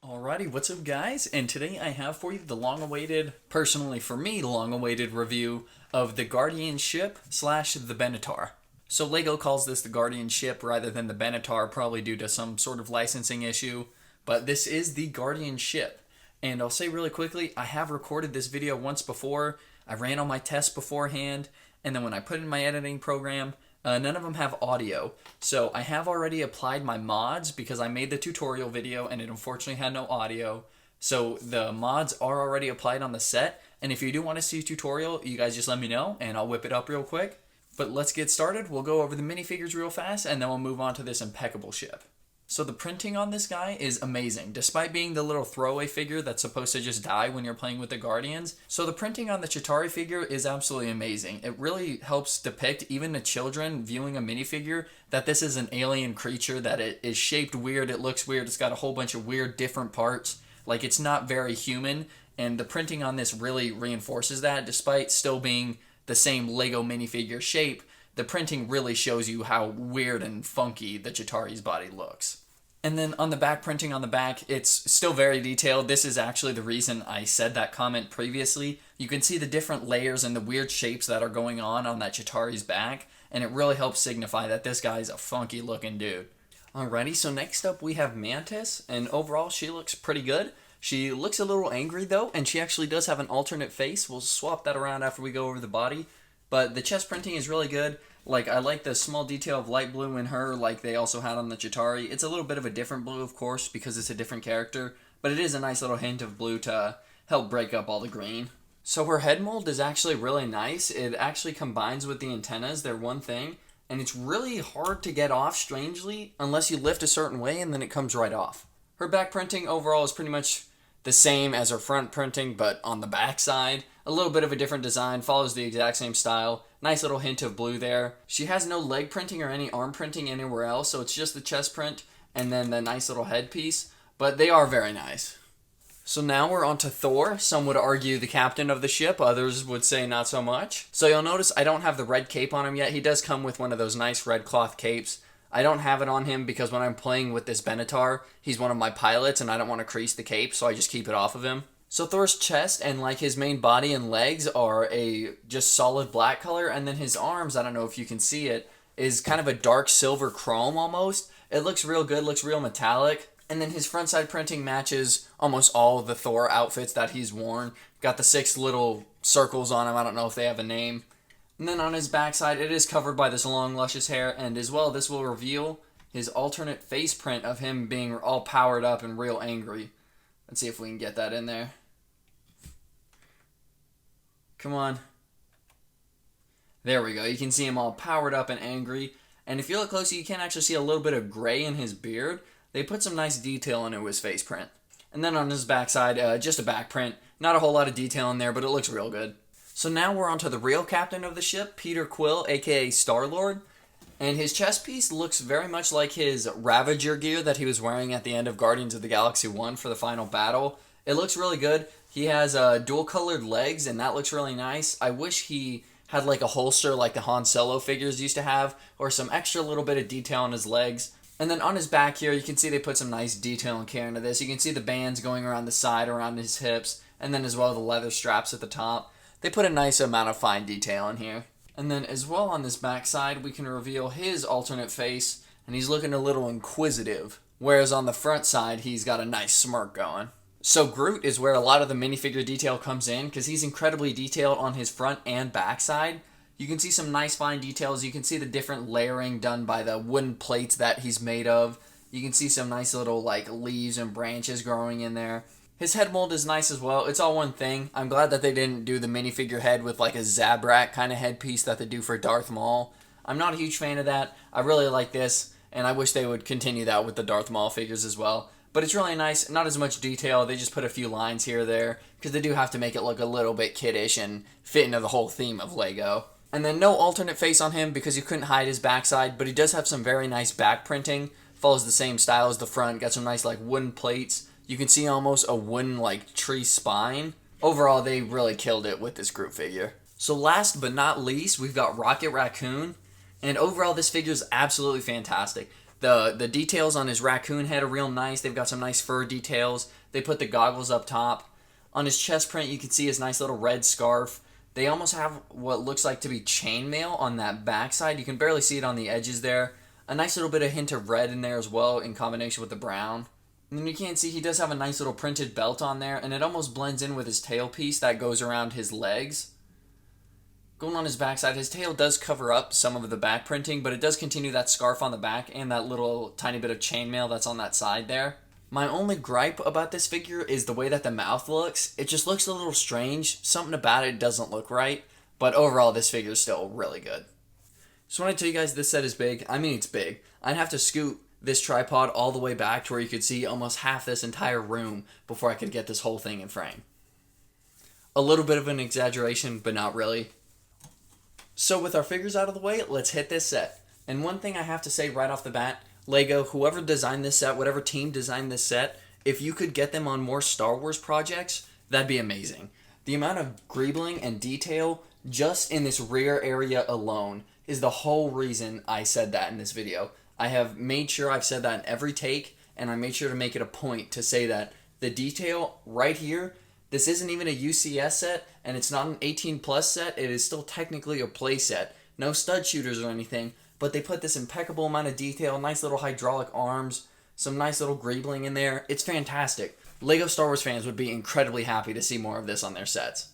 Alrighty, what's up guys? And today I have for you the long-awaited, personally for me, long-awaited review of the Guardian ship slash the Bentar. So LEGO calls this the Guardian ship rather than the Bentar, probably due to some sort of licensing issue. But this is the Guardian ship. And I'll say really quickly, I have recorded this video once before. I ran all my tests beforehand, and then when I put in my editing program, none of them have audio. So I have already applied my mods because I made the tutorial video and it unfortunately had no audio. So the mods are already applied on the set. And if you do want to see a tutorial, you guys just let me know and I'll whip it up real quick. But let's get started. We'll go over the minifigures real fast and then we'll move on to this impeccable ship. So the printing on this guy is amazing, despite being the little throwaway figure that's supposed to just die when you're playing with the Guardians. So the printing on the Chitauri figure is absolutely amazing. It really helps depict, even the children viewing a minifigure, that this is an alien creature, that it is shaped weird, it looks weird, it's got a whole bunch of weird different parts. Like, it's not very human, and the printing on this really reinforces that. Despite still being the same LEGO minifigure shape, the printing really shows you how weird and funky the Chitauri's body looks. And then on the back, printing on the back, it's still very detailed. This is actually the reason I said that comment previously. You can see the different layers and the weird shapes that are going on that Chitauri's back, and it really helps signify that this guy's a funky looking dude. Alrighty, so next up we have Mantis, and overall she looks pretty good. She looks a little angry though, and she actually does have an alternate face. We'll swap that around after we go over the body. But the chest printing is really good. Like, I like the small detail of light blue in her, like they also had on the Chitauri. It's a little bit of a different blue, of course, because it's a different character, but it is a nice little hint of blue to help break up all the green. So her head mold is actually really nice. It actually combines with the antennas. They're one thing, and it's really hard to get off, strangely, unless you lift a certain way, and then it comes right off. Her back printing overall is pretty much the same as her front printing, but on the back side. A little bit of a different design, follows the exact same style. Nice little hint of blue there. She has no leg printing or any arm printing anywhere else, so it's just the chest print and then the nice little headpiece, but they are very nice. So now we're on to Thor. Some would argue the captain of the ship, others would say not so much. So you'll notice I don't have the red cape on him yet. He does come with one of those nice red cloth capes. I don't have it on him because when I'm playing with this Bentar, he's one of my pilots and I don't want to crease the cape, so I just keep it off of him. So Thor's chest and like his main body and legs are a just solid black color, and then his arms, I don't know if you can see it, is kind of a dark silver chrome almost. It looks real good, looks real metallic. And then his front side printing matches almost all of the Thor outfits that he's worn. Got the 6 little circles on him, I don't know if they have a name. And then on his backside, it is covered by this long luscious hair, and as well this will reveal his alternate face print of him being all powered up and real angry. Let's see if we can get that in there. Come on. There we go. You can see him all powered up and angry. And if you look closely, you can actually see a little bit of gray in his beard. They put some nice detail into his face print. And then on his backside, just a back print. Not a whole lot of detail in there, but it looks real good. So now we're on to the real captain of the ship, Peter Quill, aka Star-Lord. And his chest piece looks very much like his Ravager gear that he was wearing at the end of Guardians of the Galaxy 1 for the final battle. It looks really good. He has dual colored legs, and that looks really nice. I wish he had like a holster like the Han Solo figures used to have, or some extra little bit of detail on his legs. And then on his back here, you can see they put some nice detail and care into this. You can see the bands going around the side, around his hips, and then as well the leather straps at the top. They put a nice amount of fine detail in here. And then as well on this back side, we can reveal his alternate face, and he's looking a little inquisitive. Whereas on the front side, he's got a nice smirk going. So Groot is where a lot of the minifigure detail comes in, because he's incredibly detailed on his front and back side. You can see some nice fine details. You can see the different layering done by the wooden plates that he's made of. You can see some nice little like leaves and branches growing in there. His head mold is nice as well. It's all one thing. I'm glad that they didn't do the minifigure head with like a Zabrak kind of headpiece that they do for Darth Maul. I'm not a huge fan of that. I really like this, and I wish they would continue that with the Darth Maul figures as well. But it's really nice. Not as much detail. They just put a few lines here or there because they do have to make it look a little bit kiddish and fit into the whole theme of LEGO. And then no alternate face on him because you couldn't hide his backside, but he does have some very nice back printing. Follows the same style as the front. Got some nice like wooden plates. You can see almost a wooden like tree spine. Overall, they really killed it with this Groot figure. So last but not least, we've got Rocket Raccoon. And overall, this figure is absolutely fantastic. The details on his raccoon head are real nice. They've got some nice fur details. They put the goggles up top. On his chest print, you can see his nice little red scarf. They almost have what looks like to be chainmail on that backside. You can barely see it on the edges there. A nice little bit of hint of red in there as well in combination with the brown. And then you can see he does have a nice little printed belt on there, and it almost blends in with his tail piece that goes around his legs. Going on his backside, his tail does cover up some of the back printing, but it does continue that scarf on the back and that little tiny bit of chainmail that's on that side there. My only gripe about this figure is the way that the mouth looks. It just looks a little strange. Something about it doesn't look right, but overall this figure is still really good. So when I tell you guys this set is big, I mean it's big. I'd have to scoot this tripod all the way back to where you could see almost half this entire room before I could get this whole thing in frame. A little bit of an exaggeration, but not really. So with our figures out of the way, let's hit this set. And one thing I have to say right off the bat, Lego, whoever designed this set, whatever team designed this set, if you could get them on more Star Wars projects, that'd be amazing. The amount of greebling and detail just in this rear area alone is the whole reason I said that in this video. I have made sure I've said that in every take, and I made sure to make it a point to say that the detail right here, this isn't even a UCS set, and it's not an 18 plus set. It is still technically a play set. No stud shooters or anything, but they put this impeccable amount of detail, nice little hydraulic arms, some nice little greebling in there. It's fantastic. Lego Star Wars fans would be incredibly happy to see more of this on their sets.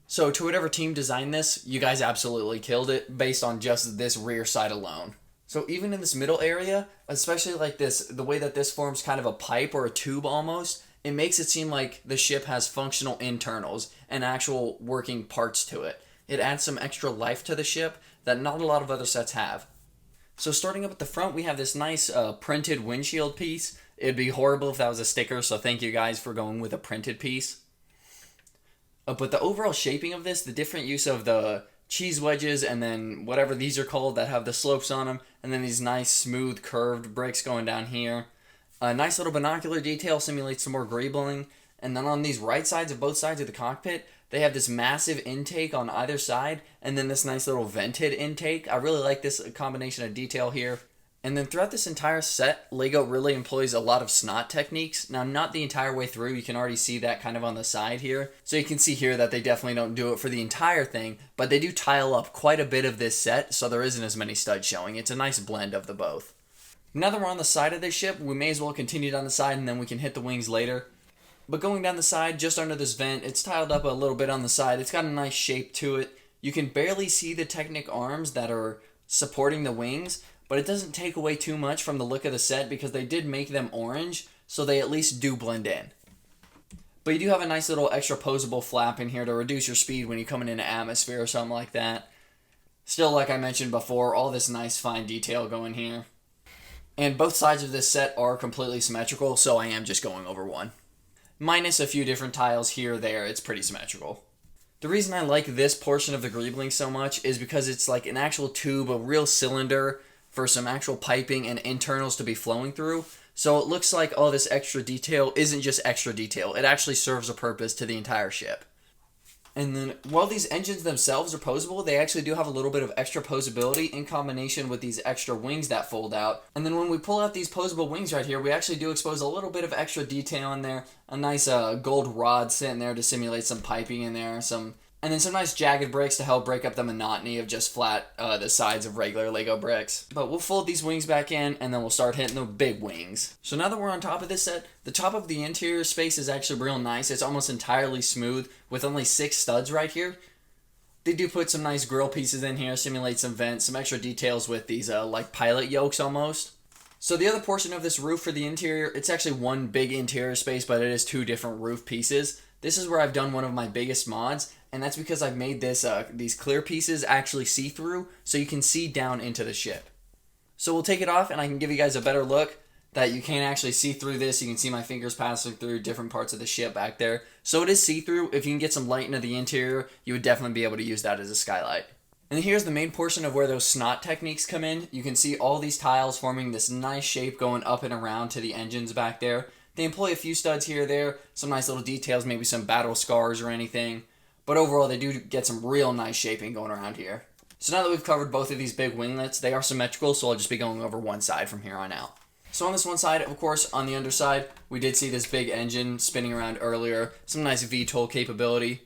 So to whatever team designed this, you guys absolutely killed it based on just this rear side alone. So even in this middle area, especially like this, the way that this forms kind of a pipe or a tube almost, it makes it seem like the ship has functional internals and actual working parts to it. It adds some extra life to the ship that not a lot of other sets have. So starting up at the front, we have this nice printed windshield piece. It'd be horrible if that was a sticker, so thank you guys for going with a printed piece. But the overall shaping of this, the different use of the cheese wedges and then whatever these are called that have the slopes on them, and then these nice smooth curved bricks going down here. A nice little binocular detail simulates some more greebling. And then on these right sides of both sides of the cockpit, they have this massive intake on either side, and then this nice little vented intake. I really like this combination of detail here. And then throughout this entire set, Lego really employs a lot of snot techniques. Now, not the entire way through. You can already see that kind of on the side here. So you can see here that they definitely don't do it for the entire thing, but they do tile up quite a bit of this set, so there isn't as many studs showing. It's a nice blend of the both. Now that we're on the side of this ship, we may as well continue down the side and then we can hit the wings later. But going down the side, just under this vent, it's tiled up a little bit on the side. It's got a nice shape to it. You can barely see the Technic arms that are supporting the wings, but it doesn't take away too much from the look of the set because they did make them orange, so they at least do blend in. But you do have a nice little extra posable flap in here to reduce your speed when you're coming into atmosphere or something like that. Still, like I mentioned before, all this nice fine detail going here. And both sides of this set are completely symmetrical, so I am just going over one. Minus a few different tiles here or there, it's pretty symmetrical. The reason I like this portion of the greebling so much is because it's like an actual tube, a real cylinder for some actual piping and internals to be flowing through. So it looks like all this extra detail isn't just extra detail. It actually serves a purpose to the entire ship. And then while these engines themselves are posable, they actually do have a little bit of extra posability in combination with these extra wings that fold out. And then when we pull out these posable wings right here, we actually do expose a little bit of extra detail in there. A nice gold rod sitting there to simulate some piping in there. And then some nice jagged bricks to help break up the monotony of just flat the sides of regular Lego bricks. But we'll fold these wings back in and then we'll start hitting the big wings. So now that we're on top of this set, the top of the interior space is actually real nice. It's almost entirely smooth with only 6 studs right here. They do put some nice grill pieces in here, simulate some vents, some extra details with these like pilot yokes almost. So the other portion of this roof for the interior, it's actually one big interior space, but it is 2 different roof pieces. This is where I've done one of my biggest mods, and that's because I've made this these clear pieces actually see-through, so you can see down into the ship. So we'll take it off, and I can give you guys a better look that you can actually see through this. You can see my fingers passing through different parts of the ship back there. So it is see-through. If you can get some light into the interior, you would definitely be able to use that as a skylight. And here's the main portion of where those snot techniques come in. You can see all these tiles forming this nice shape going up and around to the engines back there. They employ a few studs here or there, some nice little details, maybe some battle scars or anything. But overall, they do get some real nice shaping going around here. So now that we've covered both of these big winglets, they are symmetrical, so I'll just be going over one side from here on out. So on this one side, of course, on the underside, we did see this big engine spinning around earlier, some nice VTOL capability.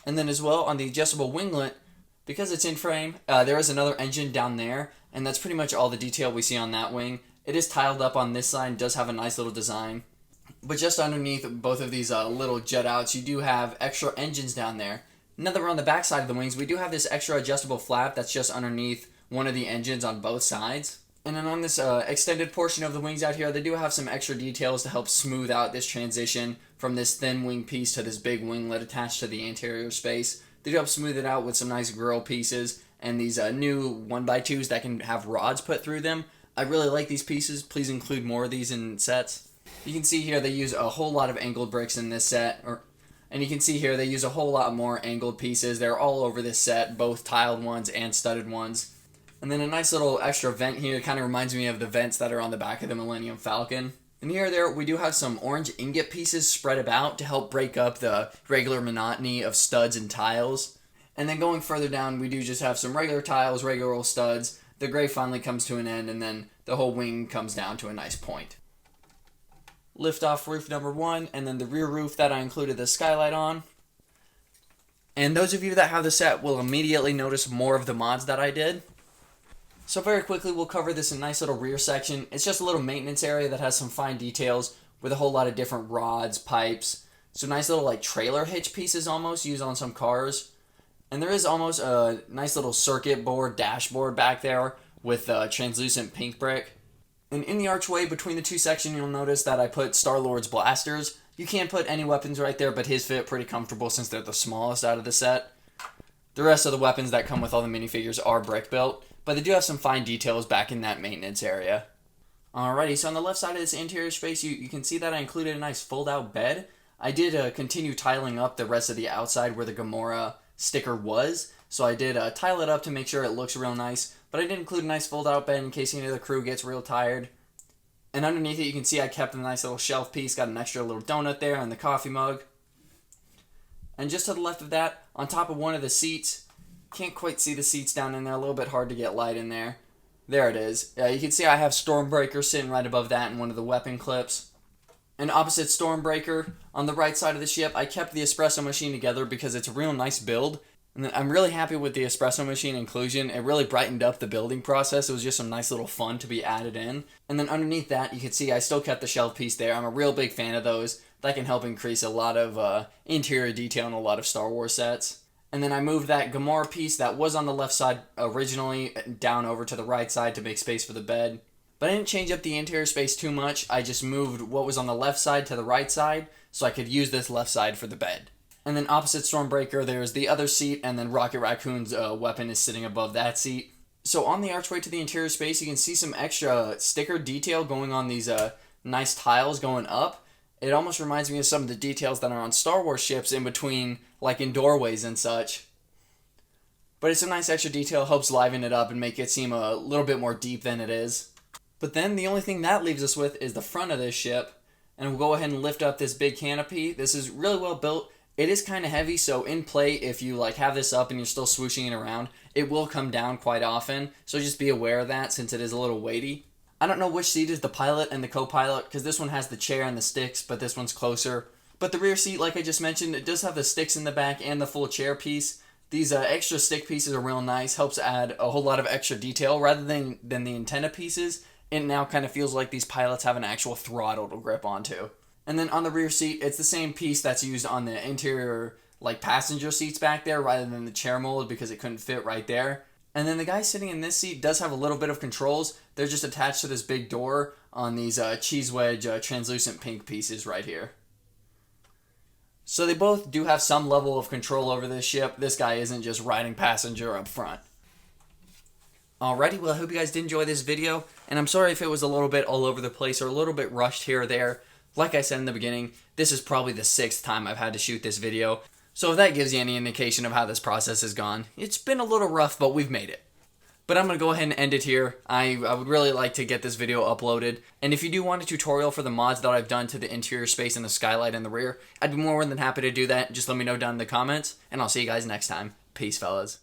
And then as well, on the adjustable winglet, because it's in frame, there is another engine down there, and that's pretty much all the detail we see on that wing. It is tiled up on this side, does have a nice little design. But just underneath both of these little jet outs, you do have extra engines down there. Now that we're on the back side of the wings, we do have this extra adjustable flap that's just underneath one of the engines on both sides. And then on this extended portion of the wings out here, they do have some extra details to help smooth out this transition from this thin wing piece to this big winglet attached to the anterior space. They do help smooth it out with some nice grill pieces and these new 1x2s that can have rods put through them. I really like these pieces. Please include more of these in sets. You can see here they use a whole lot of angled bricks in this set. And you can see here they use a whole lot more angled pieces. They're all over this set, both tiled ones and studded ones. And then a nice little extra vent here. It kind of reminds me of the vents that are on the back of the Millennium Falcon. And here there we do have some orange ingot pieces spread about to help break up the regular monotony of studs and tiles. And then going further down, we do just have some regular tiles, regular old studs. The gray finally comes to an end, and then the whole wing comes down to a nice point. Lift-off roof number 1, and then the rear roof that I included the skylight on. And those of you that have the set will immediately notice more of the mods that I did. So very quickly, we'll cover this in a nice little rear section. It's just a little maintenance area that has some fine details with a whole lot of different rods, pipes, some nice little like trailer hitch pieces almost used on some cars. And there is almost a nice little circuit board, dashboard back there with translucent pink brick. And in the archway between the two sections, you'll notice that I put Star-Lord's blasters. You can't put any weapons right there, but his fit pretty comfortable since they're the smallest out of the set. The rest of the weapons that come with all the minifigures are brick built, but they do have some fine details back in that maintenance area. Alrighty, so on the left side of this interior space, you can see that I included a nice fold-out bed. I did continue tiling up the rest of the outside where the Gamora sticker was, so I did tile it up to make sure it looks real nice, but I did include a nice fold-out bed in case any of the crew gets real tired. And underneath it, you can see I kept a nice little shelf piece, got an extra little donut there and the coffee mug. And just to the left of that, on top of one of the seats, can't quite see the seats down in there, a little bit hard to get light in there. There it is. You can see I have Stormbreaker sitting right above that in one of the weapon clips. And opposite Stormbreaker, on the right side of the ship, I kept the espresso machine together because it's a real nice build. And I'm really happy with the espresso machine inclusion. It really brightened up the building process. It was just some nice little fun to be added in. And then underneath that, you can see I still kept the shelf piece there. I'm a real big fan of those. That can help increase a lot of interior detail in a lot of Star Wars sets. And then I moved that Gamora piece that was on the left side originally down over to the right side to make space for the bed. But I didn't change up the interior space too much. I just moved what was on the left side to the right side so I could use this left side for the bed. And then opposite Stormbreaker, there's the other seat, and then Rocket Raccoon's weapon is sitting above that seat. So on the archway to the interior space, you can see some extra sticker detail going on these nice tiles going up. It almost reminds me of some of the details that are on Star Wars ships in between, like in doorways and such. But it's a nice extra detail, helps liven it up and make it seem a little bit more deep than it is. But then the only thing that leaves us with is the front of this ship. And we'll go ahead and lift up this big canopy. This is really well built. It is kind of heavy, so in play, if you have this up and you're still swooshing it around, it will come down quite often. So just be aware of that since it is a little weighty. I don't know which seat is the pilot and the co-pilot, because this one has the chair and the sticks, but this one's closer. But the rear seat, like I just mentioned, it does have the sticks in the back and the full chair piece. These extra stick pieces are real nice, helps add a whole lot of extra detail. Rather than the antenna pieces, it now kind of feels like these pilots have an actual throttle to grip onto. And then on the rear seat, it's the same piece that's used on the interior passenger seats back there rather than the chair mold because it couldn't fit right there. And then the guy sitting in this seat does have a little bit of controls. They're just attached to this big door on these cheese wedge translucent pink pieces right here. So they both do have some level of control over this ship. This guy isn't just riding passenger up front. Alrighty, well I hope you guys did enjoy this video. And I'm sorry if it was a little bit all over the place or a little bit rushed here or there. Like I said in the beginning, this is probably the 6th time I've had to shoot this video. So if that gives you any indication of how this process has gone, it's been a little rough, but we've made it. But I'm going to go ahead and end it here. I would really like to get this video uploaded. And if you do want a tutorial for the mods that I've done to the interior space and the skylight in the rear, I'd be more than happy to do that. Just let me know down in the comments, and I'll see you guys next time. Peace, fellas.